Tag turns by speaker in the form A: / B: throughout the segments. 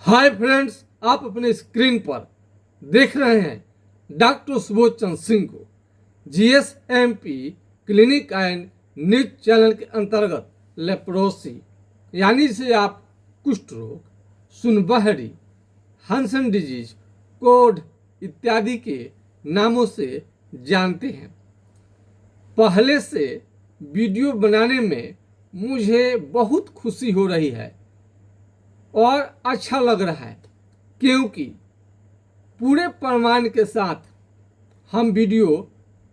A: Hi friends, आप अपने screen पर देख रहे हैं डॉक्टर सुबोध चंद्र सिंह को जीएसएमपी क्लिनिक एंड न्यूज चैनल के अंतर्गत लेप्रोसी यानी से आप कुष्ठ रोग, सुनबहरी, हंसन डिजीज, कोढ़ इत्यादि के नामों से जानते हैं। पहले से वीडियो बनाने में मुझे बहुत खुशी हो रही है और अच्छा लग रहा है, क्योंकि पूरे प्रमाण के साथ हम वीडियो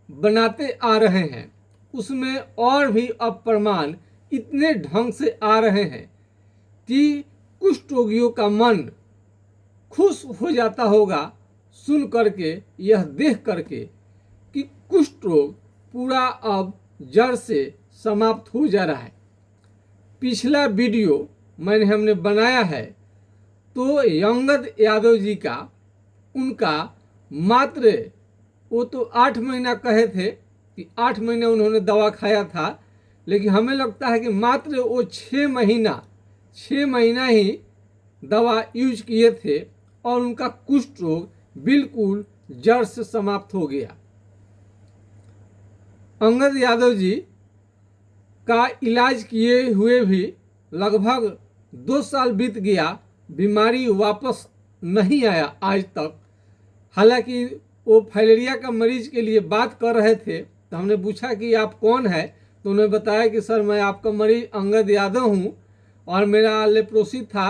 A: बनाते आ रहे हैं। उसमें और भी अब प्रमाण इतने ढंग से आ रहे हैं कि कुष्ठ रोगियों का मन खुश हो जाता होगा सुन करके, यह देख करके कि कुष्ठ रोग पूरा अब जड़ से समाप्त हो जा रहा है। पिछला वीडियो हमने बनाया है तो अंगद यादव जी का, उनका मात्र वो तो 8 महीना कहे थे कि 8 महीने उन्होंने दवा खाया था, लेकिन हमें लगता है कि मात्र वो 6 महीना ही दवा यूज किए थे और उनका कुष्ठ रोग बिल्कुल जड़ से समाप्त हो गया। अंगद यादव जी का इलाज किए हुए भी लगभग 2 साल बीत गया, बीमारी वापस नहीं आया आज तक। हालांकि वो फाइलेरिया का मरीज के लिए बात कर रहे थे तो हमने पूछा कि आप कौन है, तो उन्होंने बताया कि सर मैं आपका मरीज अंगद यादव हूँ और मेरा लेप्रोसी था,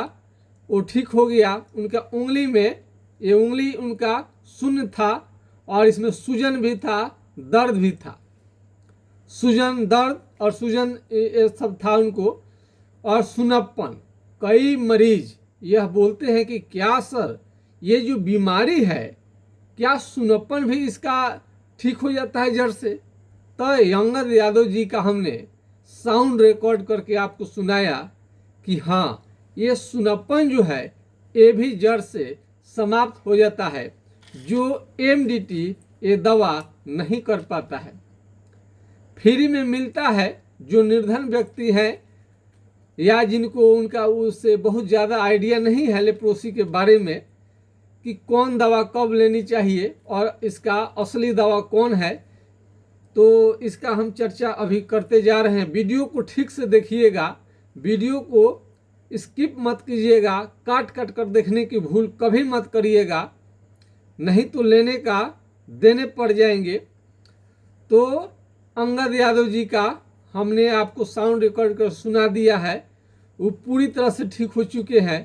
A: वो ठीक हो गया। उनका उंगली में, ये उंगली उनका शून्य था और इसमें सूजन भी था, दर्द भी था, सूजन, दर्द और सूजन ये सब था उनको, और सुनप्पन। कई मरीज यह बोलते हैं कि क्या सर ये जो बीमारी है, क्या सुनप्पन भी इसका ठीक हो जाता है जड़ से? तो अंगद यादव जी का हमने साउंड रिकॉर्ड करके आपको सुनाया कि हाँ, ये सुनप्पन जो है ये भी जड़ से समाप्त हो जाता है, जो एमडीटी ये दवा नहीं कर पाता है। फ्री में मिलता है। जो निर्धन व्यक्ति हैं या जिनको उनका उससे बहुत ज़्यादा आइडिया नहीं है लेप्रोसी के बारे में कि कौन दवा कब लेनी चाहिए और इसका असली दवा कौन है, तो इसका हम चर्चा अभी करते जा रहे हैं। वीडियो को ठीक से देखिएगा, वीडियो को स्किप मत कीजिएगा, काट काट कर देखने की भूल कभी मत करिएगा, नहीं तो लेने का देने पड़ जाएंगे। तो अंगद यादव जी का हमने आपको साउंड रिकॉर्ड कर सुना दिया है, वो पूरी तरह से ठीक हो चुके हैं।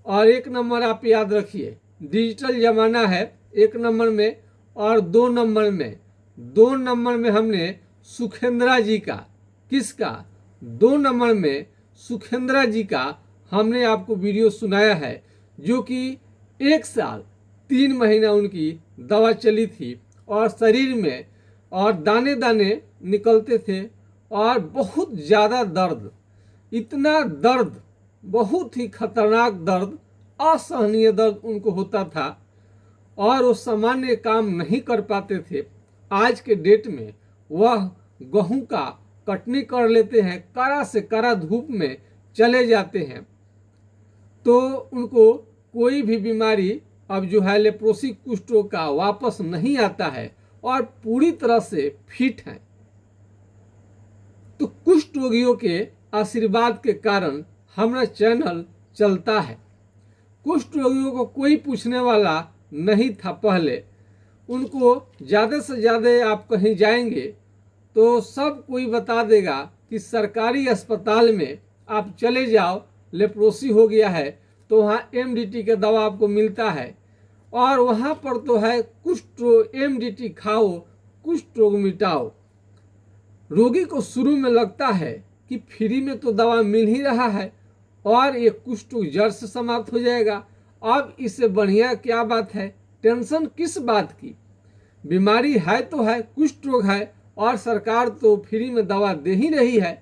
A: और 1 नंबर आप याद रखिए, डिजिटल ज़माना है 1 नंबर में, और 2 नंबर में, 2 नंबर में हमने सुखेंद्रा जी का, किसका, 2 नंबर में सुखेंद्रा जी का हमने आपको वीडियो सुनाया है, जो कि 1 साल 3 महीना उनकी दवा चली थी और शरीर में और दाने दाने निकलते थे और बहुत ज़्यादा दर्द, इतना दर्द, बहुत ही खतरनाक दर्द, असहनीय दर्द उनको होता था और वो सामान्य काम नहीं कर पाते थे। आज के डेट में वह गेहूं का कटनी कर लेते हैं, कड़ा से कड़ा धूप में चले जाते हैं, तो उनको कोई भी बीमारी अब जो है लेप्रोसी कुष्ठ रोग का वापस नहीं आता है और पूरी तरह से फिट हैं। तो कुष्ठ रोगियों के आशीर्वाद के कारण हमारा चैनल चलता है। कुष्ठ रोगियों को कोई पूछने वाला नहीं था पहले, उनको ज़्यादा से ज़्यादा आप कहीं जाएंगे तो सब कोई बता देगा कि सरकारी अस्पताल में आप चले जाओ, लेप्रोसी हो गया है तो वहाँ एमडीटी का दवा आपको मिलता है और वहाँ पर तो है कुष्ठ रोग, एमडीटी खाओ, कुष्ठ रोग मिटाओ। रोगी को शुरू में लगता है कि फ्री में तो दवा मिल ही रहा है और ये कुष्ठ रोग जड़ से समाप्त हो जाएगा, अब इससे बढ़िया क्या बात है, टेंशन किस बात की, बीमारी है तो है, कुष्ठ रोग है और सरकार तो फ्री में दवा दे ही रही है।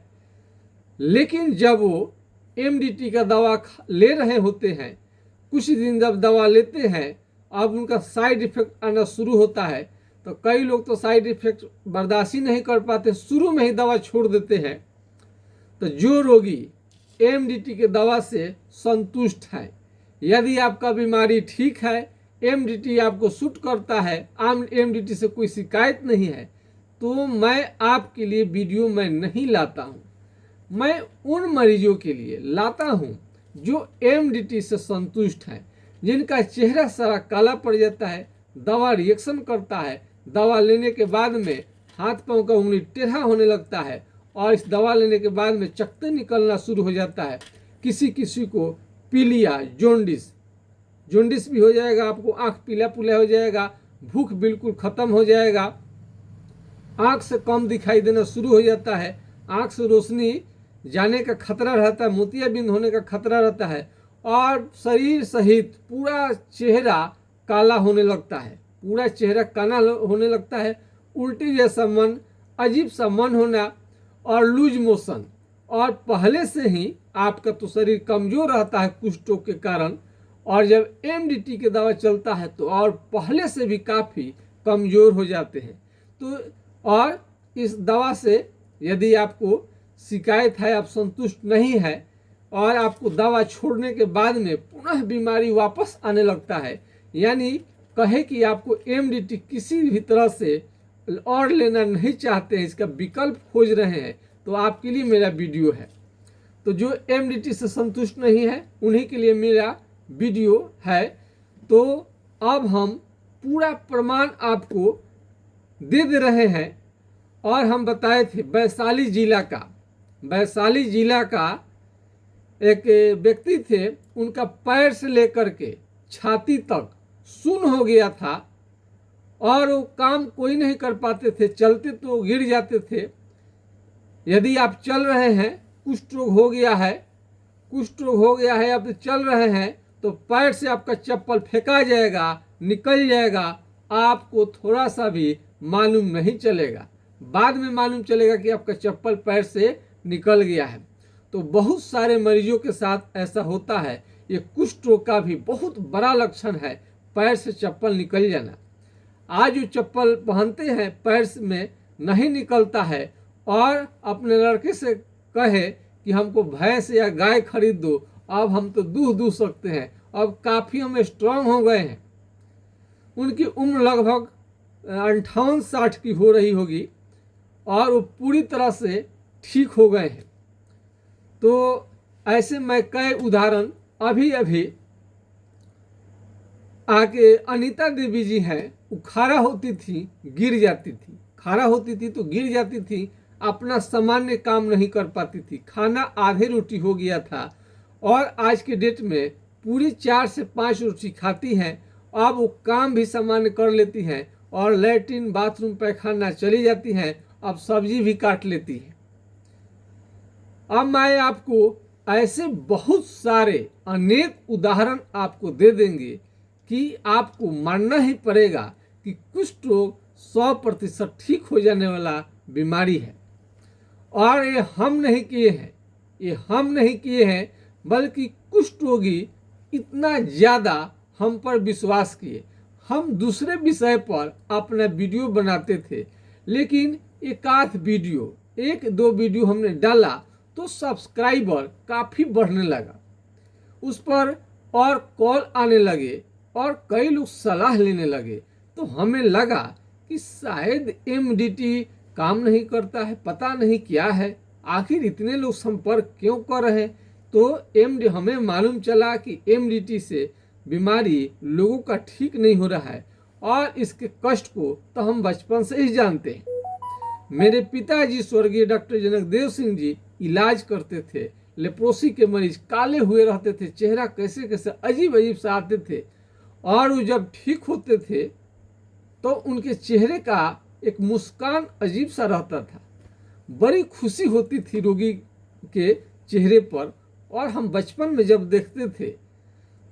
A: लेकिन जब वो एमडीटी का दवा ले रहे होते हैं, कुछ दिन जब दवा लेते हैं, अब उनका साइड इफेक्ट आना शुरू होता है, तो कई लोग तो साइड इफेक्ट बर्दाश्त ही नहीं कर पाते, शुरू में ही दवा छोड़ देते हैं। तो जो रोगी एमडीटी के दवा से संतुष्ट हैं, यदि आपका बीमारी ठीक है, एमडीटी आपको सूट करता है, एमडीटी से कोई शिकायत नहीं है, तो मैं आपके लिए वीडियो मैं नहीं लाता हूँ। मैं उन मरीजों के लिए लाता हूँ जो एमडीटी से संतुष्ट हैं, जिनका चेहरा सारा काला पड़ जाता है, दवा रिएक्शन करता है, दवा लेने के बाद में हाथ पांव का उंगली टेढ़ा होने लगता है और इस दवा लेने के बाद में चकत्ते निकलना शुरू हो जाता है। किसी किसी को पीलिया, जोंडिस भी हो जाएगा, आपको आंख पीला पुला हो जाएगा, भूख बिल्कुल खत्म हो जाएगा, आंख से कम दिखाई देना शुरू हो जाता है, आंख से रोशनी जाने का खतरा रहता है, मोतियाबिंद होने का खतरा रहता है और शरीर सहित पूरा चेहरा काला होने लगता है, पूरा चेहरा काला होने लगता है, उल्टी जैसा मन, अजीब सा मन होना और लूज मोशन। और पहले से ही आपका तो शरीर कमज़ोर रहता है कुष्ठों के कारण, और जब एमडीटी के दवा चलता है तो और पहले से भी काफ़ी कमज़ोर हो जाते हैं। तो और इस दवा से यदि आपको शिकायत है, आप संतुष्ट नहीं है और आपको दवा छोड़ने के बाद में पुनः बीमारी वापस आने लगता है, यानी कहे कि आपको एमडीटी किसी भी तरह से और लेना नहीं चाहते हैं, इसका विकल्प खोज रहे हैं, तो आपके लिए मेरा वीडियो है। तो जो एमडीटी से संतुष्ट नहीं है उन्हीं के लिए मेरा वीडियो है। तो अब हम पूरा प्रमाण आपको दे रहे हैं। और हम बताए थे वैशाली जिला का एक व्यक्ति थे, उनका पैर से लेकर के छाती तक सुन्न हो गया था और वो काम कोई नहीं कर पाते थे, चलते तो गिर जाते थे। यदि आप चल रहे हैं, कुष्ठ रोग हो गया है, आप चल रहे हैं तो पैर से आपका चप्पल फेंका जाएगा, निकल जाएगा, आपको थोड़ा सा भी मालूम नहीं चलेगा, बाद में मालूम चलेगा कि आपका चप्पल पैर से निकल गया है। तो बहुत सारे मरीजों के साथ ऐसा होता है। ये कुष्ठ रोग का भी बहुत बड़ा लक्षण है, पैर से चप्पल निकल जाना। आज जो चप्पल पहनते हैं पैर में नहीं निकलता है और अपने लड़के से कहे कि हमको भैंस या गाय खरीद दो, अब हम तो दूध दूह सकते हैं, अब काफ़ी हम स्ट्रांग हो गए हैं। उनकी उम्र लगभग 58-60 की हो रही होगी और वो पूरी तरह से ठीक हो गए हैं। तो ऐसे मैं कई उदाहरण अभी आके अनीता देवी जी हैं, वो खारा होती थी गिर जाती थी, तो गिर जाती थी, अपना सामान्य काम नहीं कर पाती थी, खाना आधे रोटी हो गया था और आज के डेट में पूरी 4 से 5 रोटी खाती हैं। अब वो काम भी सामान्य कर लेती हैं और लैट्रिन बाथरूम पैखाना चली जाती हैं, अब सब्जी भी काट लेती हैं। अब मैं आपको ऐसे बहुत सारे अनेक उदाहरण आपको दे देंगे कि आपको मानना ही पड़ेगा कि कुष्ठ रोग 100% ठीक हो जाने वाला बीमारी है। और ये हम नहीं किए हैं, बल्कि कुष्ठ रोगी इतना ज़्यादा हम पर विश्वास किए। हम दूसरे विषय पर अपना वीडियो बनाते थे, लेकिन एक दो वीडियो हमने डाला तो सब्सक्राइबर काफ़ी बढ़ने लगा, उस पर और कॉल आने लगे और कई लोग सलाह लेने लगे। तो हमें लगा कि शायद एमडीटी काम नहीं करता है, पता नहीं क्या है, आखिर इतने लोग संपर्क क्यों कर रहे हैं। तो हमें मालूम चला कि एमडीटी से बीमारी लोगों का ठीक नहीं हो रहा है और इसके कष्ट को तो हम बचपन से ही जानते हैं। मेरे पिताजी स्वर्गीय डॉक्टर जनक देव सिंह जी इलाज करते थे, लेप्रोसी के मरीज काले हुए रहते थे, चेहरा कैसे अजीब सा आते थे और वो जब ठीक होते थे तो उनके चेहरे का एक मुस्कान अजीब सा रहता था, बड़ी खुशी होती थी रोगी के चेहरे पर। और हम बचपन में जब देखते थे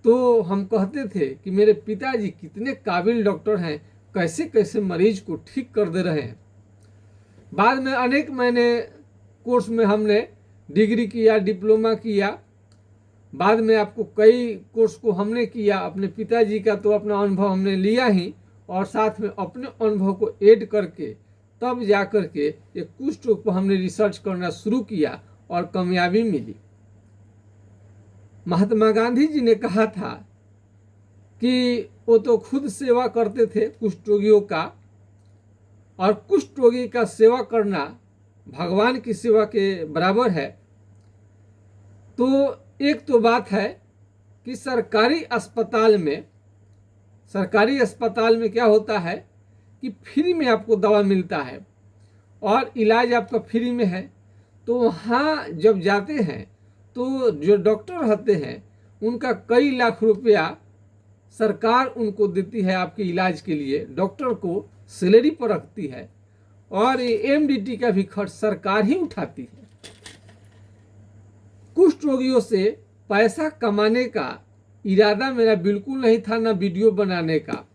A: तो हम कहते थे कि मेरे पिताजी कितने काबिल डॉक्टर हैं, कैसे कैसे मरीज को ठीक कर दे रहे हैं। बाद में अनेक महीने कोर्स में हमने डिग्री किया, डिप्लोमा किया, बाद में आपको कई कोर्स को हमने किया। अपने पिताजी का तो अपना अनुभव हमने लिया ही और साथ में अपने अनुभव को ऐड करके तब जा कर के एक कुष्ठ रोग पर हमने रिसर्च करना शुरू किया और कामयाबी मिली। महात्मा गांधी जी ने कहा था कि वो तो खुद सेवा करते थे कुष्ठ रोगियों का, और कुष्ठ रोगी का सेवा करना भगवान की सेवा के बराबर है। तो एक तो बात है कि सरकारी अस्पताल में क्या होता है कि फ्री में आपको दवा मिलता है और इलाज आपका फ्री में है। तो वहाँ जब जाते हैं तो जो डॉक्टर रहते हैं उनका कई लाख रुपया सरकार उनको देती है आपके इलाज के लिए, डॉक्टर को सैलरी पर रखती है, और ये एमडीटी का भी खर्च सरकार ही उठाती है। कुष्ठ रोगियों से पैसा कमाने का इरादा मेरा बिल्कुल नहीं था, ना वीडियो बनाने का,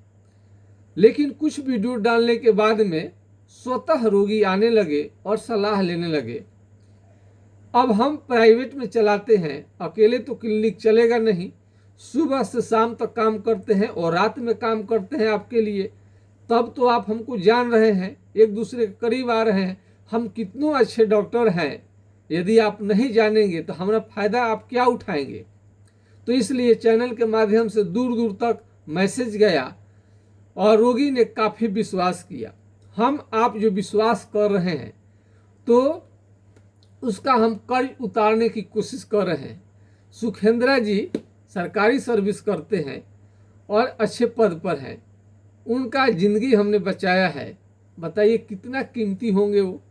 A: लेकिन कुछ वीडियो डालने के बाद में स्वतः रोगी आने लगे और सलाह लेने लगे। अब हम प्राइवेट में चलाते हैं, अकेले तो क्लिनिक चलेगा नहीं, सुबह से शाम तक काम करते हैं और रात में काम करते हैं आपके लिए। तब तो आप हमको जान रहे हैं, एक दूसरे के करीब आ रहे हैं, हम कितनों अच्छे डॉक्टर हैं। यदि आप नहीं जानेंगे तो हमारा फायदा आप क्या उठाएंगे। तो इसलिए चैनल के माध्यम से दूर दूर तक मैसेज गया और रोगी ने काफ़ी विश्वास किया। हम आप जो विश्वास कर रहे हैं तो उसका हम कर्ज उतारने की कोशिश कर रहे हैं। सुखेंद्रा जी सरकारी सर्विस करते हैं और अच्छे पद पर हैं, उनका जिंदगी हमने बचाया है। बताइए कितना कीमती होंगे वो।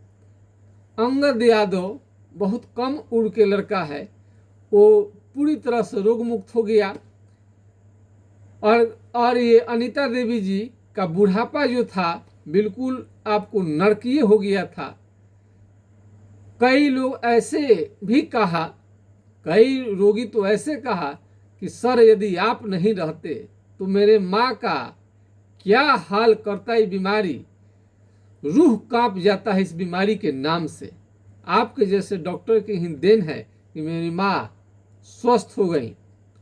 A: अंगद यादव बहुत कम उम्र के लड़का है, वो पूरी तरह से रोग मुक्त हो गया। और ये अनीता देवी जी का बुढ़ापा जो था बिल्कुल आपको नरकीय हो गया था। कई लोग ऐसे भी कहा, कई रोगी तो ऐसे कहा कि सर यदि आप नहीं रहते तो मेरे माँ का क्या हाल करता है बीमारी, रूह कांप जाता है इस बीमारी के नाम से। आपके जैसे डॉक्टर की ही देन है कि मेरी माँ स्वस्थ हो गई।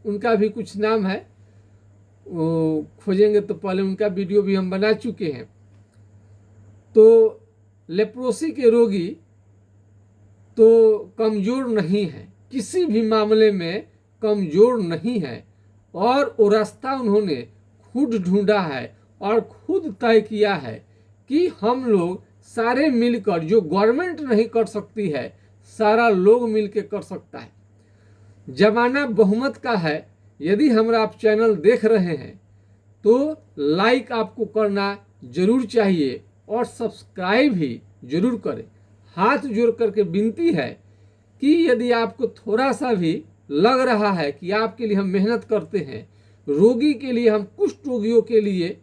A: उनका भी कुछ नाम है, वो खोजेंगे तो पहले उनका वीडियो भी हम बना चुके हैं। तो लेप्रोसी के रोगी तो कमज़ोर नहीं है, किसी भी मामले में कमज़ोर नहीं है, और वो रास्ता उन्होंने खुद ढूंढा है और खुद तय किया है कि हम लोग सारे मिलकर, जो गवर्नमेंट नहीं कर सकती है सारा लोग मिलकर कर सकता है। जमाना बहुमत का है। यदि हमारा आप चैनल देख रहे हैं तो लाइक आपको करना जरूर चाहिए और सब्सक्राइब भी जरूर करें। हाथ जोड़ करके विनती है कि यदि आपको थोड़ा सा भी लग रहा है कि आपके लिए हम मेहनत करते हैं, रोगी के लिए, हम कुष्ठ रोगियों के लिए,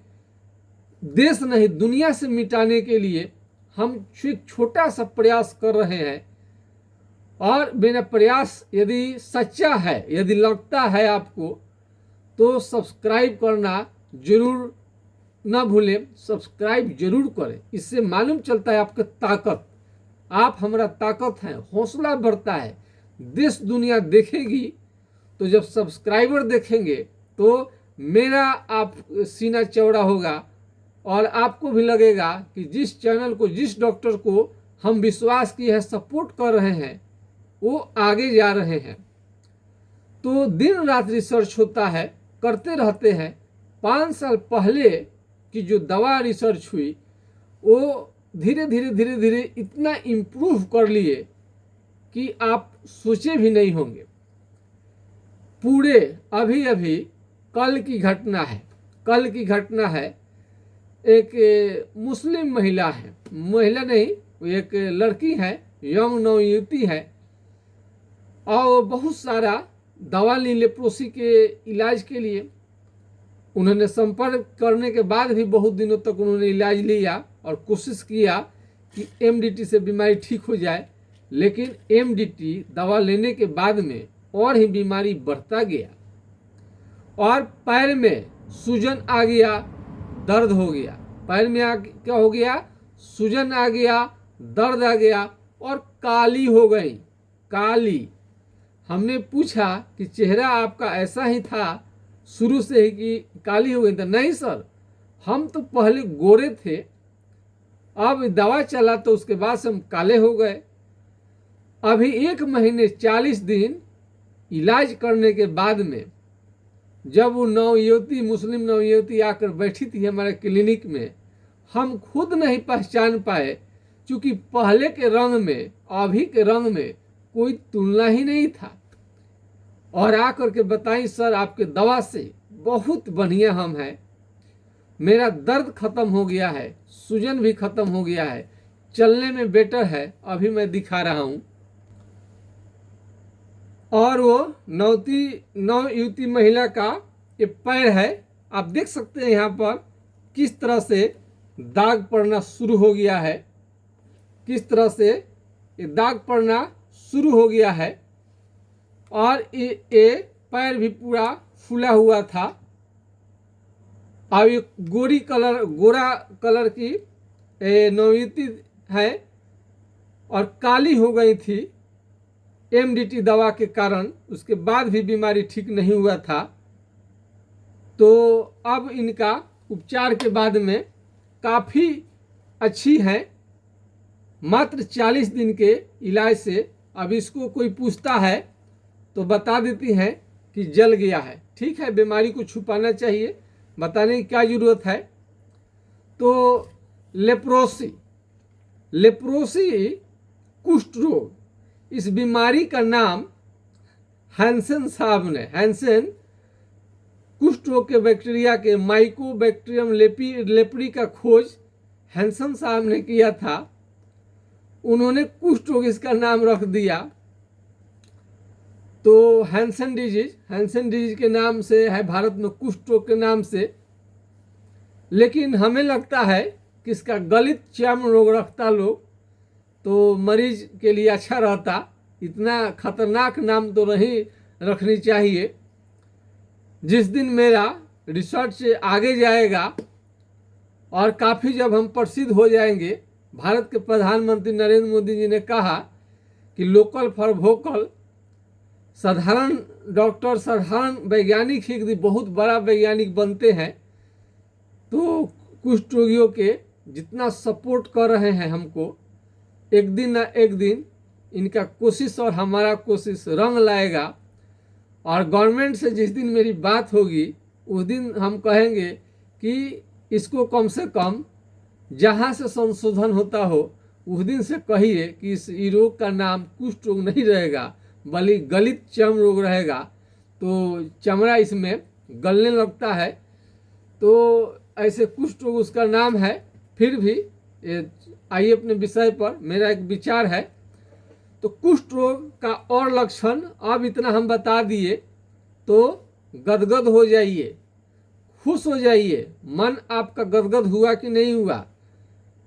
A: देश नहीं दुनिया से मिटाने के लिए हम एक छोटा सा प्रयास कर रहे हैं, और मेरा प्रयास यदि सच्चा है, यदि लगता है आपको, तो सब्सक्राइब करना जरूर ना भूलें। सब्सक्राइब जरूर करें, इससे मालूम चलता है आपका ताकत, आप हमारा ताकत हैं, हौसला बढ़ता है। देश दुनिया देखेगी तो जब सब्सक्राइबर देखेंगे तो मेरा आप सीना चौड़ा होगा और आपको भी लगेगा कि जिस चैनल को, जिस डॉक्टर को हम विश्वास किए हैं, सपोर्ट कर रहे हैं, वो आगे जा रहे हैं। तो दिन रात रिसर्च होता है, करते रहते हैं। 5 साल पहले की जो दवा रिसर्च हुई वो धीरे धीरे इतना इम्प्रूव कर लिए कि आप सोचे भी नहीं होंगे। पूरे अभी कल की घटना है, एक मुस्लिम महिला है, महिला नहीं, एक लड़की है, यंग नवयुवती है, और बहुत सारा दवा ली लेप्रोसी के इलाज के लिए। उन्होंने संपर्क करने के बाद भी बहुत दिनों तक उन्होंने इलाज लिया और कोशिश किया कि एमडीटी से बीमारी ठीक हो जाए, लेकिन एमडीटी दवा लेने के बाद में और ही बीमारी बढ़ता गया, और पैर में सूजन आ गया, दर्द हो गया। पैर में क्या हो गया? सूजन आ गया, दर्द आ गया और काली हो गई, काली। हमने पूछा कि चेहरा आपका ऐसा ही था शुरू से ही कि काली हो गई? था नहीं सर, हम तो पहले गोरे थे, अब दवा चला तो उसके बाद से हम काले हो गए। अभी 1 महीने 40 दिन इलाज करने के बाद में जब वो नवयुवती, मुस्लिम नवयुवती आकर बैठी थी हमारे क्लिनिक में, हम खुद नहीं पहचान पाए, क्योंकि पहले के रंग में अभी के रंग में कोई तुलना ही नहीं था। और आकर के बताई, सर आपके दवा से बहुत बढ़िया हम हैं, मेरा दर्द खत्म हो गया है, सूजन भी खत्म हो गया है, चलने में बेटर है, अभी मैं दिखा रहा हूँ। और वो नवयुवती महिला का ये पैर है, आप देख सकते हैं यहाँ पर किस तरह से दाग पड़ना शुरू हो गया है, किस तरह से ये दाग पड़ना शुरू हो गया है। और ये पैर भी पूरा फूला हुआ था। अब ये गोरा कलर की नवयुवती है और काली हो गई थी एमडीटी दवा के कारण, उसके बाद भी बीमारी ठीक नहीं हुआ था। तो अब इनका उपचार के बाद में काफ़ी अच्छी है, मात्र 40 दिन के इलाज से। अब इसको कोई पूछता है तो बता देती हैं कि जल गया है। ठीक है, बीमारी को छुपाना चाहिए, बताने की क्या ज़रूरत है। तो लेप्रोसी कुष्ठ रोग, इस बीमारी का नाम हैंसेन साहब ने, हैंसेन कुष्ठ रोग के बैक्टीरिया के माइकोबैक्टीरियम लेप्री का खोज हैंसेन साहब ने किया था। उन्होंने कुष्ठ रोग इसका नाम रख दिया। तो हैंसेन डिजीज के नाम से है भारत में, कुष्ठ रोग के नाम से। लेकिन हमें लगता है कि इसका गलित चर्म रोग रखता लोग तो मरीज के लिए अच्छा रहता। इतना खतरनाक नाम तो नहीं रखनी चाहिए। जिस दिन मेरा रिसर्च से आगे जाएगा और काफ़ी जब हम प्रसिद्ध हो जाएंगे, भारत के प्रधानमंत्री नरेंद्र मोदी जी ने कहा कि लोकल फॉर वोकल, साधारण डॉक्टर, साधारण वैज्ञानिक ही यदि बहुत बड़ा वैज्ञानिक बनते हैं तो कुष्ठ रोगियों के जितना सपोर्ट कर रहे हैं हमको, एक दिन ना एक दिन इनका कोशिश और हमारा कोशिश रंग लाएगा। और गवर्नमेंट से जिस दिन मेरी बात होगी उस दिन हम कहेंगे कि इसको कम से कम जहाँ से संशोधन होता हो उस दिन से कहिए कि इस रोग का नाम कुष्ठ रोग नहीं रहेगा, बल्कि गलित चर्म रोग रहेगा। तो चमड़ा इसमें गलने लगता है, तो ऐसे कुष्ठ रोग उसका नाम है। फिर भी आइए अपने विषय पर, मेरा एक विचार है। तो कुष्ठ रोग का और लक्षण अब इतना हम बता दिए तो गदगद हो जाइए, खुश हो जाइए। मन आपका गदगद हुआ कि नहीं हुआ,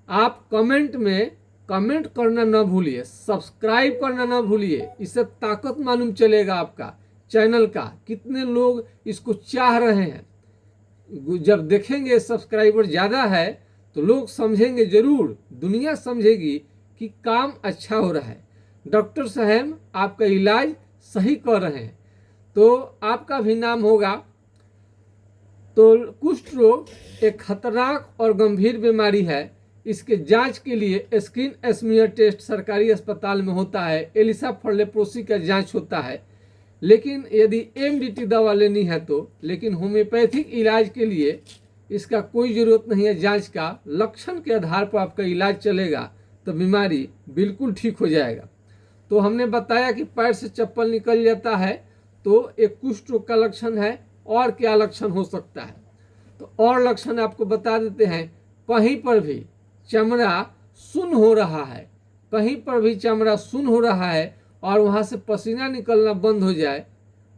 A: आप कमेंट में कमेंट करना ना भूलिए, सब्सक्राइब करना ना भूलिए। इससे ताकत मालूम चलेगा आपका चैनल का, कितने लोग इसको चाह रहे हैं। जब देखेंगे सब्सक्राइबर ज़्यादा है तो लोग समझेंगे, ज़रूर दुनिया समझेगी कि काम अच्छा हो रहा है, डॉक्टर साहब आपका इलाज सही कर रहे हैं, तो आपका भी नाम होगा। तो कुष्ठ रोग एक खतरनाक और गंभीर बीमारी है। इसके जांच के लिए स्किन स्मीयर टेस्ट सरकारी अस्पताल में होता है, एलिसा फॉर लेप्रोसी का जांच होता है। लेकिन यदि एमडीटी दवा लेनी है तो, लेकिन होम्योपैथिक इलाज के लिए इसका कोई ज़रूरत नहीं है जांच का। लक्षण के आधार पर आपका इलाज चलेगा तो बीमारी बिल्कुल ठीक हो जाएगा। तो हमने बताया कि पैर से चप्पल निकल जाता है तो एक कुष्ठ रोग का लक्षण है। और क्या लक्षण हो सकता है, तो और लक्षण आपको बता देते हैं। कहीं पर भी चमड़ा सुन्न हो रहा है, कहीं पर भी चमड़ा सुन्न हो रहा है और वहाँ से पसीना निकलना बंद हो जाए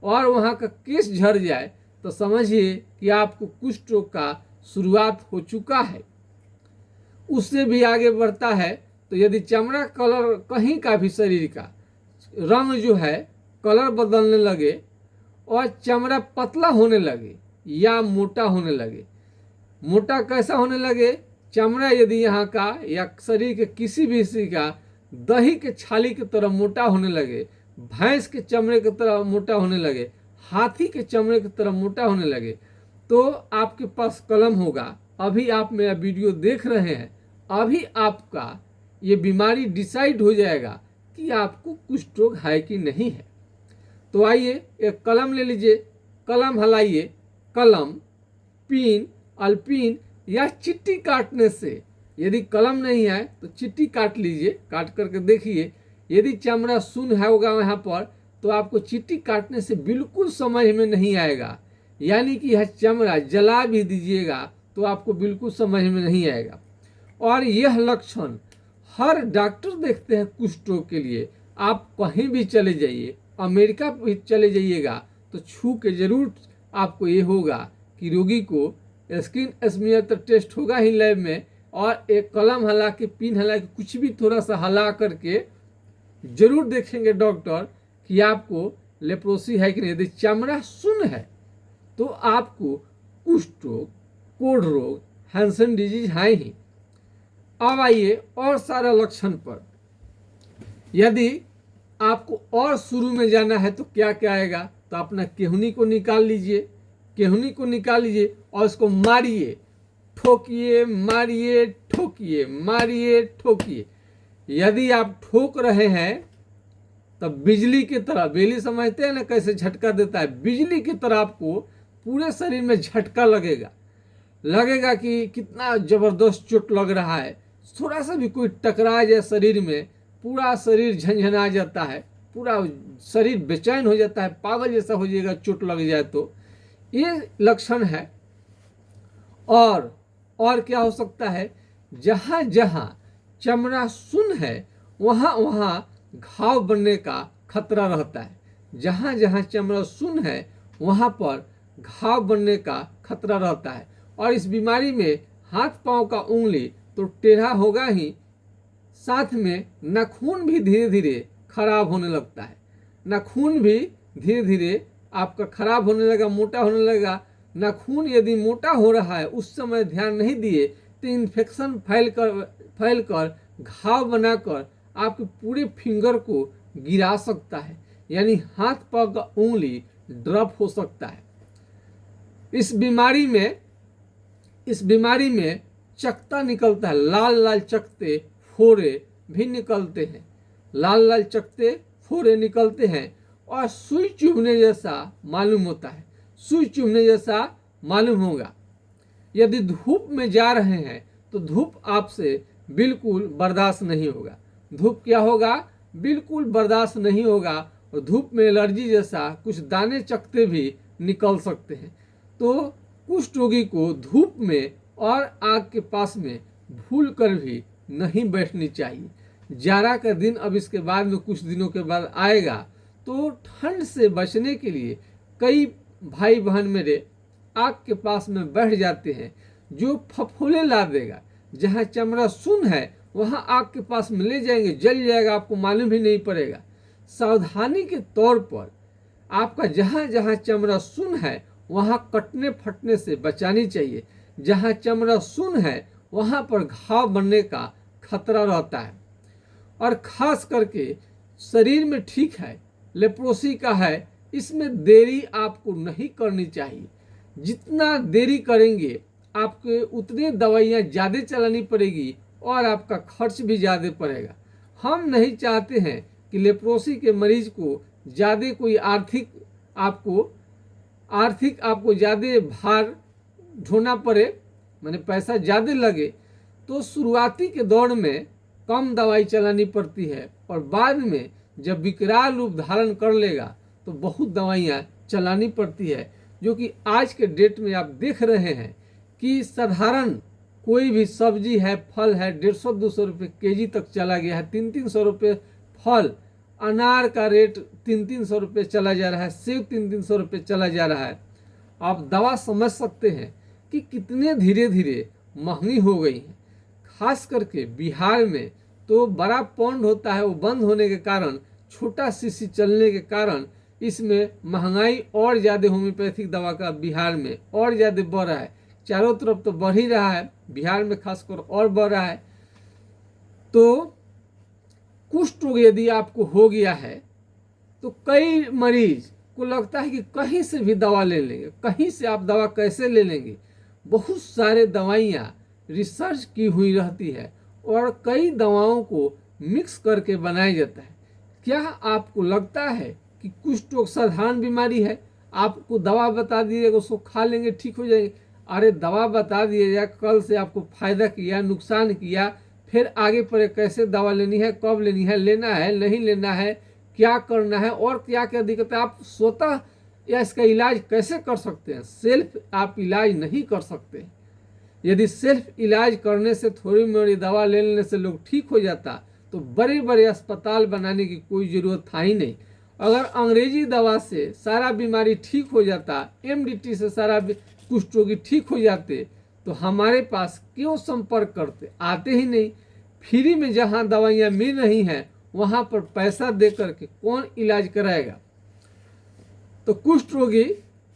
A: और वहाँ का केश झड़ जाए तो समझिए कि आपको कुष्ठ रोग का शुरुआत हो चुका है। उससे भी आगे बढ़ता है तो यदि चमड़ा कलर कहीं का भी शरीर का रंग जो है कलर बदलने लगे और चमड़ा पतला होने लगे या मोटा होने लगे, मोटा कैसा होने लगे, चमड़ा यदि यहाँ का या शरीर के किसी भी हिस्से का दही के छाली की तरह मोटा होने लगे, भैंस के चमड़े की तरह मोटा होने लगे, हाथी के चमड़े की तरह मोटा होने लगे, तो आपके पास कलम होगा। अभी आप मेरा वीडियो देख रहे हैं, अभी आपका ये बीमारी डिसाइड हो जाएगा कि आपको कुष्ठ रोग है कि नहीं है। तो आइए एक कलम ले लीजिए, कलम हलाइए, कलम, पिन, अल्पिन या चिट्ठी काटने से, यदि कलम नहीं है तो चिट्ठी काट लीजिए, काट करके देखिए। यदि चमड़ा शून्य है होगा यहाँ पर तो आपको चिट्ठी काटने से बिल्कुल समझ में नहीं आएगा, यानी कि यह चमड़ा जला भी दीजिएगा तो आपको बिल्कुल समझ में नहीं आएगा। और यह लक्षण हर डॉक्टर देखते हैं कुष्ठ रोग के लिए। आप कहीं भी चले जाइए, अमेरिका भी चले जाइएगा तो छू के जरूर आपको ये होगा कि रोगी को स्किन स्मीयर तो टेस्ट होगा ही लैब में, और एक कलम हला के, पिन हला के, कुछ भी थोड़ा सा हला करके जरूर देखेंगे डॉक्टर कि आपको लेप्रोसी है कि नहीं। यदि चमड़ा शून्य है तो आपको कुष्ठ रोग, कोढ़ रोग, हैंसन डिजीज है ही। अब आइए और सारा लक्षण पर। यदि आपको और शुरू में जाना है तो क्या क्या आएगा, तो अपना केहूनी को निकाल लीजिए, केहूनी को निकाल लीजिए और उसको मारिए, ठोकिए, मारिए, ठोकिए, मारिए, ठोकिए। यदि आप ठोक रहे हैं तब बिजली की तरह, बिजली समझते हैं ना कैसे झटका देता है, बिजली की तरह आपको पूरे शरीर में झटका लगेगा, लगेगा कि कितना जबरदस्त चोट लग रहा है। थोड़ा सा भी कोई टकरा जाए शरीर में, पूरा शरीर झंझना जाता है, पूरा शरीर बेचैन हो जाता है, पागल जैसा हो जाएगा चोट लग जाए तो। ये लक्षण है। और क्या हो सकता है, जहाँ जहाँ चमड़ा शून्य है वहाँ वहाँ घाव बनने का खतरा रहता है। जहाँ जहाँ चमड़ा शून्य है वहाँ पर घाव बनने का खतरा रहता है। और इस बीमारी में हाथ पांव का उंगली तो टेढ़ा होगा ही, साथ में नाखून भी धीरे धीरे खराब होने लगता है। नाखून भी धीरे धीरे आपका खराब होने लगा, मोटा होने लगा। नाखून यदि मोटा हो रहा है, उस समय ध्यान नहीं दिए तो इन्फेक्शन फैल कर घाव बनाकर आपके पूरे फिंगर को गिरा सकता है, यानी हाथ पांव का उंगली ड्रॉप हो सकता है। इस बीमारी में चकता निकलता है, लाल लाल चकते फोड़े भी निकलते हैं, लाल लाल चकते फोड़े निकलते हैं और सुई चुभने जैसा मालूम होता है, सुई चुभने जैसा मालूम होगा। यदि धूप में जा रहे हैं तो धूप आपसे बिल्कुल बर्दाश्त नहीं होगा, धूप क्या होगा, बिल्कुल बर्दाश्त नहीं होगा, और धूप में एलर्जी जैसा कुछ दाने चकते भी निकल सकते हैं। तो कुष्ठ रोगी को धूप में और आग के पास में भूल कर भी नहीं बैठनी चाहिए। जाड़ा का दिन अब इसके बाद में कुछ दिनों के बाद आएगा, तो ठंड से बचने के लिए कई भाई बहन मेरे आग के पास में बैठ जाते हैं, जो फफोले ला देगा। जहाँ चमड़ा शून्य है वहाँ आग के पास में ले जाएंगे, जल जाएगा, आपको मालूम ही नहीं पड़ेगा। सावधानी के तौर पर आपका जहाँ जहाँ चमड़ा शून्य है वहाँ कटने फटने से बचानी चाहिए। जहाँ चमड़ा शून्य है वहाँ पर घाव बनने का खतरा रहता है। और खास करके शरीर में ठीक है, लेप्रोसी का है, इसमें देरी आपको नहीं करनी चाहिए। जितना देरी करेंगे आपके उतनी दवाइयाँ ज़्यादा चलानी पड़ेगी और आपका खर्च भी ज़्यादा पड़ेगा। हम नहीं चाहते हैं कि लेप्रोसी के मरीज को ज़्यादा कोई आर्थिक आपको ज़्यादा भार ढोना पड़े, माने पैसा ज़्यादा लगे। तो शुरुआती के दौर में कम दवाई चलानी पड़ती है और बाद में जब विकराल रूप धारण कर लेगा तो बहुत दवाइयाँ चलानी पड़ती है। जो कि आज के डेट में आप देख रहे हैं कि साधारण कोई भी सब्जी है, फल है, 150-200 रुपये केजी तक चला गया है। 300-300 रुपये फल, अनार का रेट 300-300 रुपये चला जा रहा है, सेब 300-300 रुपये चला जा रहा है। आप दवा समझ सकते हैं कि कितने धीरे धीरे महंगी हो गई है। खास करके बिहार में तो बड़ा पौंड होता है, वो बंद होने के कारण, छोटा शीशी चलने के कारण इसमें महंगाई और ज़्यादा होम्योपैथिक दवा का बिहार में और ज़्यादा बढ़ रहा है। चारों तरफ तो बढ़ ही रहा है, बिहार में खासकर और बढ़ रहा है। तो कुष्ठ रोग यदि आपको हो गया है तो कई मरीज को लगता है कि कहीं से भी दवा ले लेंगे, कहीं से आप दवा कैसे ले लेंगे। बहुत सारे दवाइयाँ रिसर्च की हुई रहती है और कई दवाओं को मिक्स करके बनाया जाता है। क्या आपको लगता है कि कुष्ठ रोग साधारण बीमारी है, आपको दवा बता दीजिएगा उसको खा लेंगे ठीक हो जाएंगे। अरे दवा बता दिया, कल से आपको फायदा किया नुकसान किया, फिर आगे पर कैसे दवा लेनी है, कब लेनी है, लेना है नहीं लेना है, क्या करना है और क्या क्या दिक्कत है, आप स्वतः या इसका इलाज कैसे कर सकते हैं। सेल्फ आप इलाज नहीं कर सकते। यदि सेल्फ इलाज करने से, थोड़ी मोड़ी दवा ले लेने से लोग ठीक हो जाता तो बड़े बड़े अस्पताल बनाने की कोई ज़रूरत था ही नहीं। अगर अंग्रेजी दवा से सारा बीमारी ठीक हो जाता, एमडीटी से सारा कुष्ठ रोगी ठीक हो जाते, तो हमारे पास क्यों संपर्क करते, आते ही नहीं। फ्री में जहाँ दवाइयाँ मिल रही हैं वहाँ पर पैसा दे करके कौन इलाज कराएगा। तो कुष्ठ रोगी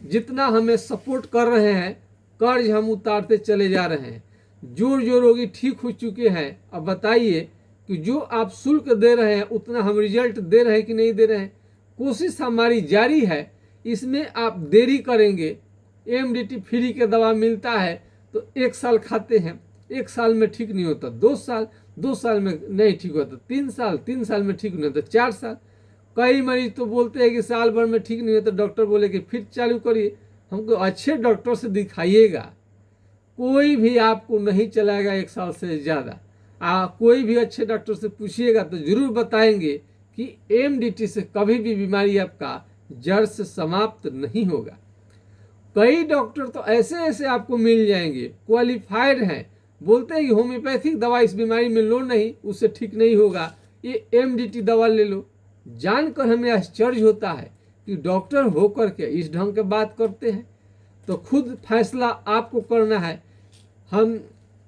A: जितना हमें सपोर्ट कर रहे हैं, कर्ज हम उतारते चले जा रहे हैं। जो रोगी ठीक हो चुके हैं, अब बताइए कि जो आप शुल्क दे रहे हैं उतना हम रिजल्ट दे रहे हैं कि नहीं दे रहे हैं। कोशिश हमारी जारी है। इसमें आप देरी करेंगे, एमडीटी फ्री के दवा मिलता है तो 1 साल खाते हैं, 1 साल में ठीक नहीं होता, 2 साल में नहीं ठीक होता, 3 साल में ठीक नहीं होता, 4 साल। कई मरीज तो बोलते हैं कि साल भर में ठीक नहीं होता, डॉक्टर बोले कि फिर चालू करिए। हमको अच्छे डॉक्टर से दिखाइएगा, कोई भी आपको नहीं चलाएगा 1 साल से ज़्यादा। कोई भी अच्छे डॉक्टर से पूछिएगा तो ज़रूर बताएंगे कि एमडीटी से कभी भी बीमारी आपका जड़ से समाप्त नहीं होगा। कई डॉक्टर तो ऐसे ऐसे आपको मिल जाएंगे, क्वालिफाइड हैं, बोलते हैं कि होम्योपैथिक दवा इस बीमारी में लो नहीं, उससे ठीक नहीं होगा, ये एमडीटी दवा ले लो। जानकर हमें आश्चर्य होता है कि डॉक्टर होकर के इस ढंग के बात करते हैं। तो खुद फैसला आपको करना है। हम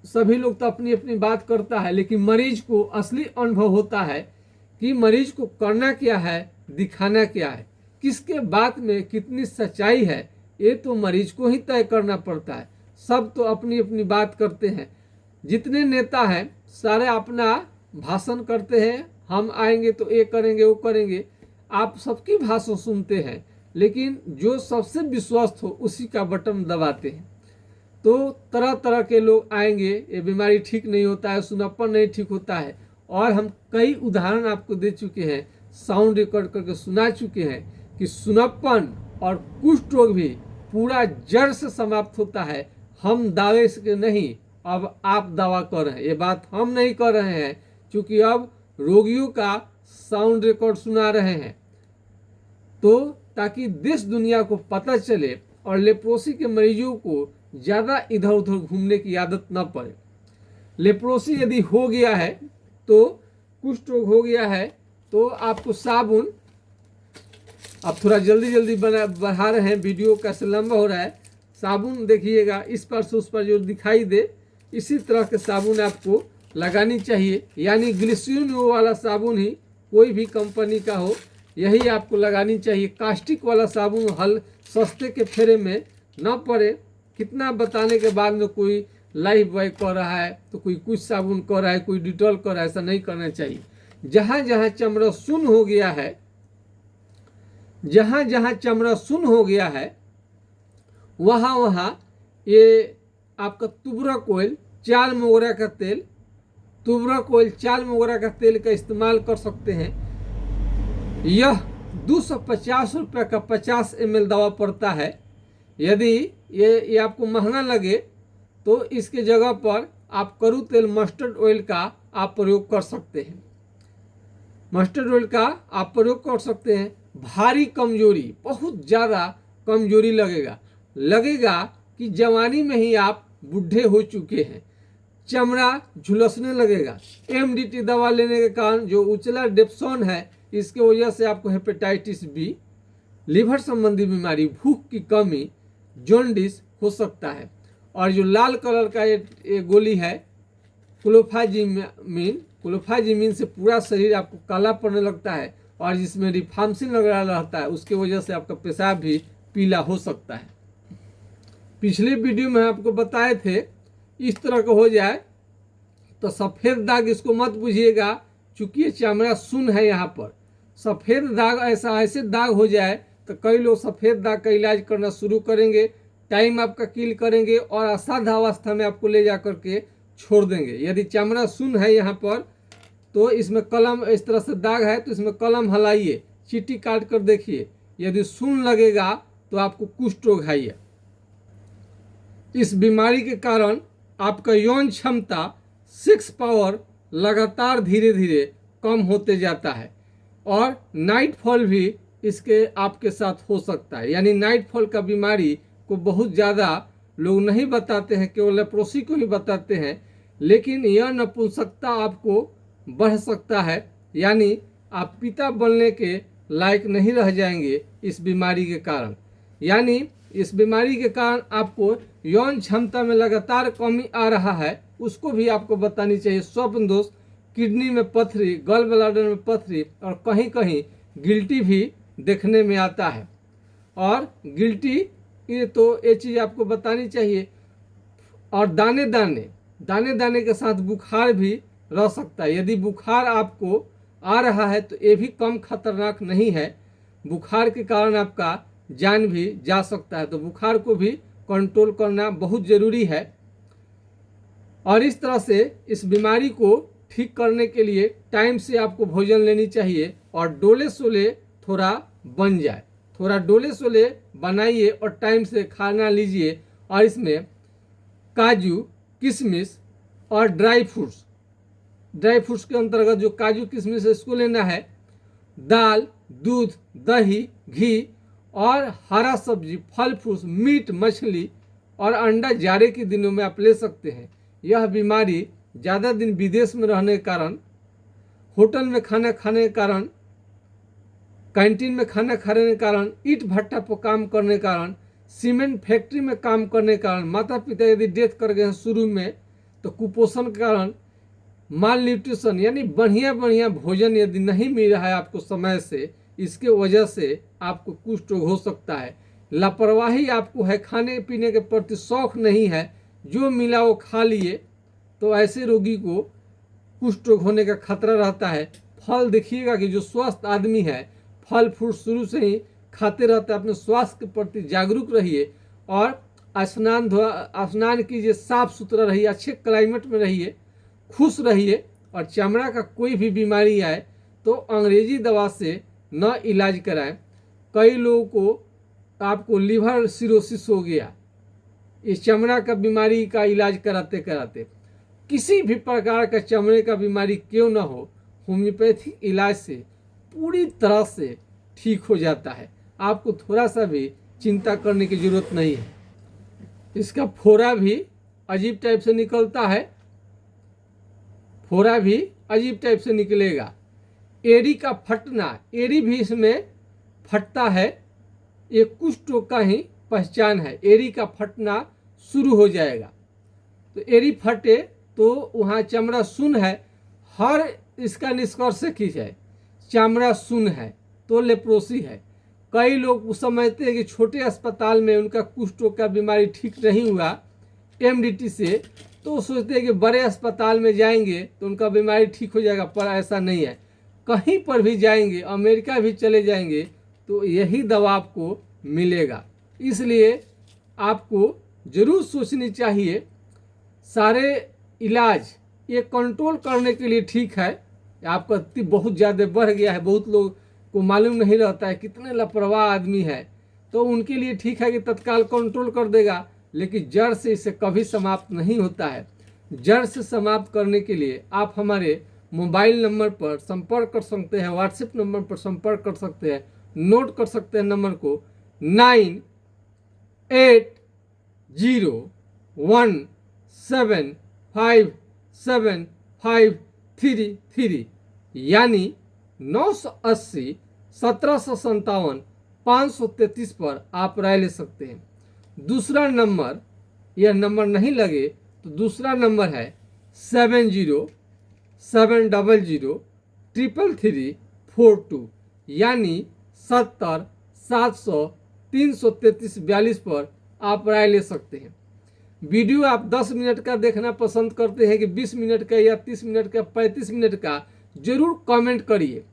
A: सभी लोग तो अपनी अपनी बात करता है, लेकिन मरीज को असली अनुभव होता है कि मरीज को करना क्या है, दिखाना क्या है, किसके बात में कितनी सच्चाई है, ये तो मरीज को ही तय करना पड़ता है। सब तो अपनी अपनी बात करते हैं। जितने नेता हैं सारे अपना भाषण करते हैं, हम आएंगे तो ये करेंगे वो करेंगे, आप सबकी भाषण सुनते हैं, लेकिन जो सबसे विश्वस्त हो उसी का बटन दबाते हैं। तो तरह तरह के लोग आएंगे, ये बीमारी ठीक नहीं होता है, सुनापन नहीं ठीक होता है, और हम कई उदाहरण आपको दे चुके हैं, साउंड रिकॉर्ड करके सुना चुके हैं कि सुनापन और कुष्ठ रोग भी पूरा जड़ से समाप्त होता है। हम दावे से नहीं, अब आप दावा कर रहे हैं, ये बात हम नहीं कर रहे हैं, क्योंकि अब रोगियों का साउंड रिकॉर्ड सुना रहे हैं, तो ताकि देश दुनिया को पता चले और लेप्रोसी के मरीजों को ज़्यादा इधर उधर घूमने की आदत न पड़े। लेप्रोसी यदि हो गया है, तो कुष्ठ रोग हो गया है, तो आपको साबुन, अब थोड़ा जल्दी बढ़ा रहे हैं, वीडियो कैसे लंबा हो रहा है। साबुन देखिएगा, इस पर से उस पर जो दिखाई दे इसी तरह के साबुन आपको लगानी चाहिए, यानी ग्लिसरीन वाला साबुन ही, कोई भी कंपनी का हो, यही आपको लगानी चाहिए। कास्टिक वाला साबुन हल सस्ते के फेरे में न पड़े। कितना बताने के बाद में कोई लाइफ बॉय कर रहा है, तो कोई कुछ साबुन कर रहा है, कोई डिटॉल कर रहा है, ऐसा नहीं करना चाहिए। जहाँ जहाँ चमड़ा सुन्न हो गया है, जहाँ जहाँ चमड़ा सुन्न हो गया है, वहाँ वहाँ ये आपका तुबरक ऑयल, चाल मोगरा का तेल, तुबरक ऑयल चाल मोगरा का तेल का इस्तेमाल कर सकते हैं। यह 250 रुपये का 50 ml दवा पड़ता है। यदि ये आपको महंगा लगे तो इसके जगह पर आप करू तेल मस्टर्ड ऑयल का आप प्रयोग कर सकते हैं। मस्टर्ड ऑयल का आप प्रयोग कर सकते हैं। भारी कमजोरी, बहुत ज़्यादा कमजोरी लगेगा कि जवानी में ही आप बूढ़े हो चुके हैं, चमड़ा झुलसने लगेगा। एमडीटी दवा लेने के कारण जो उचला डेप्सॉन है, इसके वजह से आपको हेपेटाइटिस बी, लीवर संबंधी बीमारी, भूख की कमी, जॉन्डिस हो सकता है। और जो लाल कलर का ये गोली है क्लोफाजिमिन से पूरा शरीर आपको काला पड़ने लगता है, और जिसमें रिफाम्सिन वगैरह रहता है, उसके वजह से आपका पेशाब भी पीला हो सकता है। पिछले वीडियो में आपको बताए थे, इस तरह का हो जाए तो सफ़ेद दाग, इसको मत बुझिएगा, चूँकि ये चमड़ा सुन्न है, यहाँ पर सफ़ेद दाग, ऐसे दाग हो जाए तो कई लोग सफ़ेद दाग का इलाज करना शुरू करेंगे, टाइम आपका किल करेंगे और असाध्य अवस्था में आपको ले जा करके छोड़ देंगे। यदि चमड़ा सुन्न है यहाँ पर, तो इसमें कलम, इस तरह से दाग है तो इसमें कलम हलाइए, चींटी काट कर देखिए, यदि सुन लगेगा तो आपको कुष्ठ रोग है। इस बीमारी के कारण आपका यौन क्षमता, सेक्स पावर लगातार धीरे धीरे कम होते जाता है और नाइट फॉल भी इसके आपके साथ हो सकता है। यानी नाइट फॉल का बीमारी को बहुत ज़्यादा लोग नहीं बताते हैं, केवल लेप्रोसी को ही बताते हैं, लेकिन यह नपुंसकता आपको बढ़ सकता है। यानी आप पिता बनने के लायक नहीं रह जाएंगे इस बीमारी के कारण। यानी इस बीमारी के कारण आपको यौन क्षमता में लगातार कमी आ रहा है, उसको भी आपको बतानी चाहिए। स्वप्न दोष, किडनी में पथरी, गल ब्लैडर में पथरी और कहीं कहीं गिल्टी भी देखने में आता है। और गिल्टी ये चीज़ आपको बतानी चाहिए। और दाने दाने के साथ बुखार भी रह सकता है। यदि बुखार आपको आ रहा है तो ये भी कम खतरनाक नहीं है, बुखार के कारण आपका जान भी जा सकता है। तो बुखार को भी कंट्रोल करना बहुत ज़रूरी है। और इस तरह से इस बीमारी को ठीक करने के लिए टाइम से आपको भोजन लेनी चाहिए और डोले सोले थोड़ा बन जाए, थोड़ा डोले सोले बनाइए और टाइम से खाना लीजिए। और इसमें काजू, किशमिश और ड्राई फ्रूट्स के अंतर्गत जो काजू किशमिश है इसको लेना है। दाल, दूध, दही, घी और हरा सब्जी, फल फ्रूट्स, मीट, मछली और अंडा जाड़े के दिनों में आप ले सकते हैं। यह बीमारी ज़्यादा दिन विदेश में रहने के कारण, होटल में खाना खाने के कारण, कैंटीन में खाना खाने के कारण, ईंट भट्टा पर काम करने के कारण, सीमेंट फैक्ट्री में काम करने के कारण, माता पिता यदि डेथ कर गए हैं शुरू में तो कुपोषण के कारण, माल न्यूट्रिशन यानी बढ़िया भोजन यदि नहीं मिल रहा है आपको समय से, इसके वजह से आपको कुष्ठ रोग हो सकता है। लापरवाही आपको है, खाने पीने के प्रति शौक नहीं है, जो मिला वो खा लिए, तो ऐसे रोगी को कुष्ठ रोग होने का खतरा रहता है। फल देखिएगा कि जो स्वस्थ आदमी है फल फ्रूट शुरू से ही खाते रहता है। अपने स्वास्थ्य के प्रति जागरूक रहिए और स्नान कीजिए, साफ सुथरा रहिए, अच्छे क्लाइमेट में रहिए, खुश रहिए। और चमड़ा का कोई भी बीमारी आए तो अंग्रेजी दवा से न इलाज कराएं। कई लोगों को आपको लिवर सिरोसिस हो गया इस चमड़ा का बीमारी का इलाज कराते कराते। किसी भी प्रकार का चमड़े का बीमारी क्यों ना हो, होम्योपैथिक इलाज से पूरी तरह से ठीक हो जाता है। आपको थोड़ा सा भी चिंता करने की जरूरत नहीं है। इसका फोड़ा भी अजीब टाइप से निकलता है, फोड़ा भी अजीब टाइप से निकलेगा। एड़ी का फटना, एड़ी भी इसमें फटता है, ये कुष्ठ रोग का ही पहचान है। एड़ी का फटना शुरू हो जाएगा, तो एड़ी फटे तो वहाँ चमड़ा सुन्न है। हर इसका निष्कर्ष खींचे, चमड़ा सुन्न है तो लेप्रोसी है। कई लोग समझते हैं कि छोटे अस्पताल में उनका कुष्ठ रोग का बीमारी ठीक नहीं हुआ एमडीटी से, तो सोचते हैं कि बड़े अस्पताल में जाएंगे तो उनका बीमारी ठीक हो जाएगा, पर ऐसा नहीं है। कहीं पर भी जाएंगे, अमेरिका भी चले जाएंगे तो यही दवा आपको मिलेगा। इसलिए आपको ज़रूर सोचनी चाहिए। सारे इलाज ये कंट्रोल करने के लिए ठीक है। आपका बहुत ज़्यादा बढ़ गया है, बहुत लोग को मालूम नहीं रहता है, कितने लापरवाह आदमी है, तो उनके लिए ठीक है कि तत्काल कंट्रोल कर देगा, लेकिन जड़ से इसे कभी समाप्त नहीं होता है। जड़ से समाप्त करने के लिए आप हमारे मोबाइल नंबर पर संपर्क कर सकते हैं, व्हाट्सएप नंबर पर संपर्क कर सकते हैं, नोट कर सकते हैं नंबर को 9801757533 यानी 980 1757 533 पर आप राय ले सकते हैं। दूसरा नंबर, यह नंबर नहीं लगे तो दूसरा नंबर है 7070333342 यानी 70 700 333 42 पर आप राय ले सकते हैं। वीडियो आप 10 मिनट का देखना पसंद करते हैं कि 20 मिनट का या 30 मिनट का 35 मिनट का, जरूर कमेंट करिए।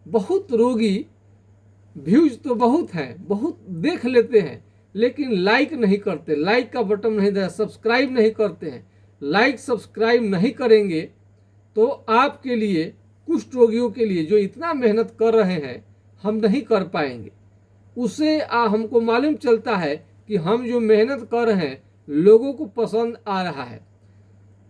A: बहुत रोगी व्यूज तो बहुत हैं, बहुत देख लेते हैं, लेकिन लाइक नहीं करते, लाइक का बटन नहीं दे, सब्सक्राइब नहीं करते हैं। लाइक सब्सक्राइब नहीं करेंगे तो आपके लिए, कुष्ठ रोगियों के लिए जो इतना मेहनत कर रहे हैं, हम नहीं कर पाएंगे। उससे हमको मालूम चलता है कि हम जो मेहनत कर रहे हैं लोगों को पसंद आ रहा है।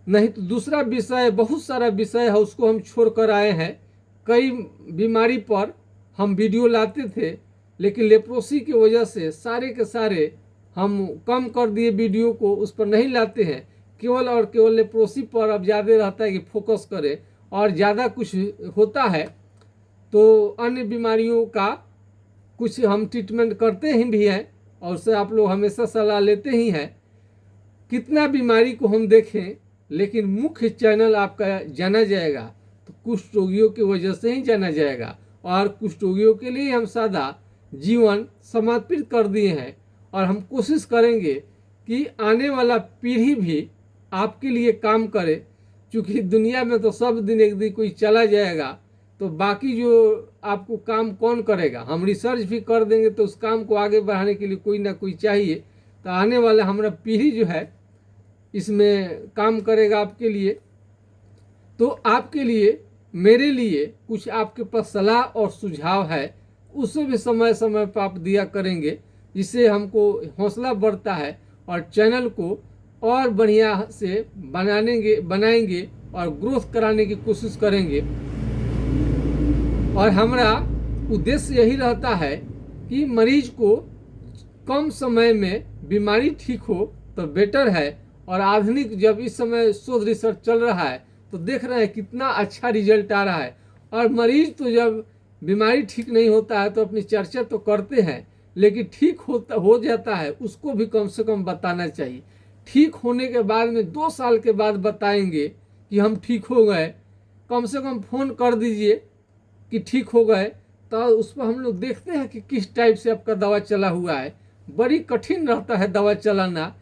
A: नहीं तो दूसरा विषय, बहुत सारा विषय है, उसको हम छोड़ कर आए हैं। कई बीमारी पर हम वीडियो लाते थे, लेकिन लेप्रोसी की वजह से सारे के सारे हम कम कर दिए, वीडियो को उस पर नहीं लाते हैं। केवल और केवल लेप्रोसी पर अब ज़्यादा रहता है कि फोकस करें, और ज़्यादा कुछ होता है तो अन्य बीमारियों का कुछ हम ट्रीटमेंट करते ही भी हैं, और उससे आप लोग हमेशा सलाह लेते ही हैं। कितना बीमारी को हम देखें, लेकिन मुख्य चैनल आपका जाना जाएगा तो कुष्ठ रोगियों की वजह से ही जाना जाएगा, और कुष्ठ रोगियों के लिए हम सादा जीवन समर्पित कर दिए हैं। और हम कोशिश करेंगे कि आने वाला पीढ़ी भी आपके लिए काम करे, क्योंकि दुनिया में तो सब दिन एक दिन कोई चला जाएगा, तो बाकी जो आपको काम कौन करेगा। हम रिसर्च भी कर देंगे तो उस काम को आगे बढ़ाने के लिए कोई ना कोई चाहिए, तो आने वाला हमारा पीढ़ी जो है इसमें काम करेगा आपके लिए। तो आपके लिए, मेरे लिए कुछ आपके पास सलाह और सुझाव है, उसे भी समय समय पर आप दिया करेंगे, जिससे हमको हौसला बढ़ता है और चैनल को और बढ़िया से बनाएंगे और ग्रोथ कराने की कोशिश करेंगे। और हमारा उद्देश्य यही रहता है कि मरीज को कम समय में बीमारी ठीक हो तो बेटर है। और आधुनिक जब इस समय शोध रिसर्च चल रहा है तो देख रहे हैं कितना अच्छा रिजल्ट आ रहा है। और मरीज तो जब बीमारी ठीक नहीं होता है तो अपनी चर्चा तो करते हैं, लेकिन ठीक हो जाता है उसको भी कम से कम बताना चाहिए। ठीक होने के बाद में 2 साल के बाद बताएंगे कि हम ठीक हो गए, कम से कम फ़ोन कर दीजिए कि ठीक हो गए, तो उस पर हम लोग देखते हैं कि किस टाइप से आपका दवा चला हुआ है। बड़ी कठिन रहता है दवा चलाना,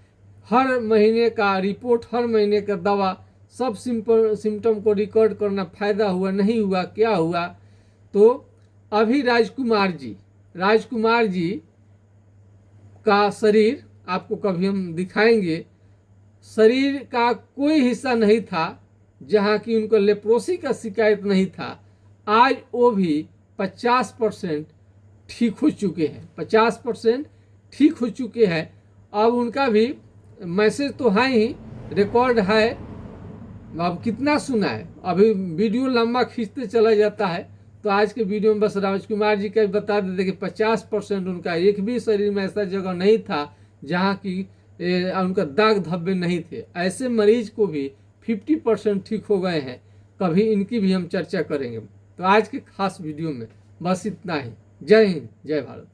A: हर महीने का रिपोर्ट, हर महीने का दवा, सब सिम्टम को रिकॉर्ड करना, फ़ायदा हुआ नहीं हुआ, क्या हुआ। तो अभी राजकुमार जी का शरीर आपको कभी हम दिखाएंगे। शरीर का कोई हिस्सा नहीं था जहाँ की उनको लेप्रोसी का शिकायत नहीं था। आज वो भी 50% ठीक हो चुके हैं, 50% ठीक हो चुके हैं। अब उनका भी मैसेज तो है ही, रिकॉर्ड है, अब कितना सुना है, अभी वीडियो लंबा खींचते चला जाता है। तो आज के वीडियो में बस राजकुमार जी का भी बता देते कि 50% उनका एक भी शरीर में ऐसा जगह नहीं था जहाँ की उनका दाग धब्बे नहीं थे। ऐसे मरीज को भी 50% ठीक हो गए हैं, कभी इनकी भी हम चर्चा करेंगे। तो आज के खास वीडियो में बस इतना ही। जय हिंद, जय भारत।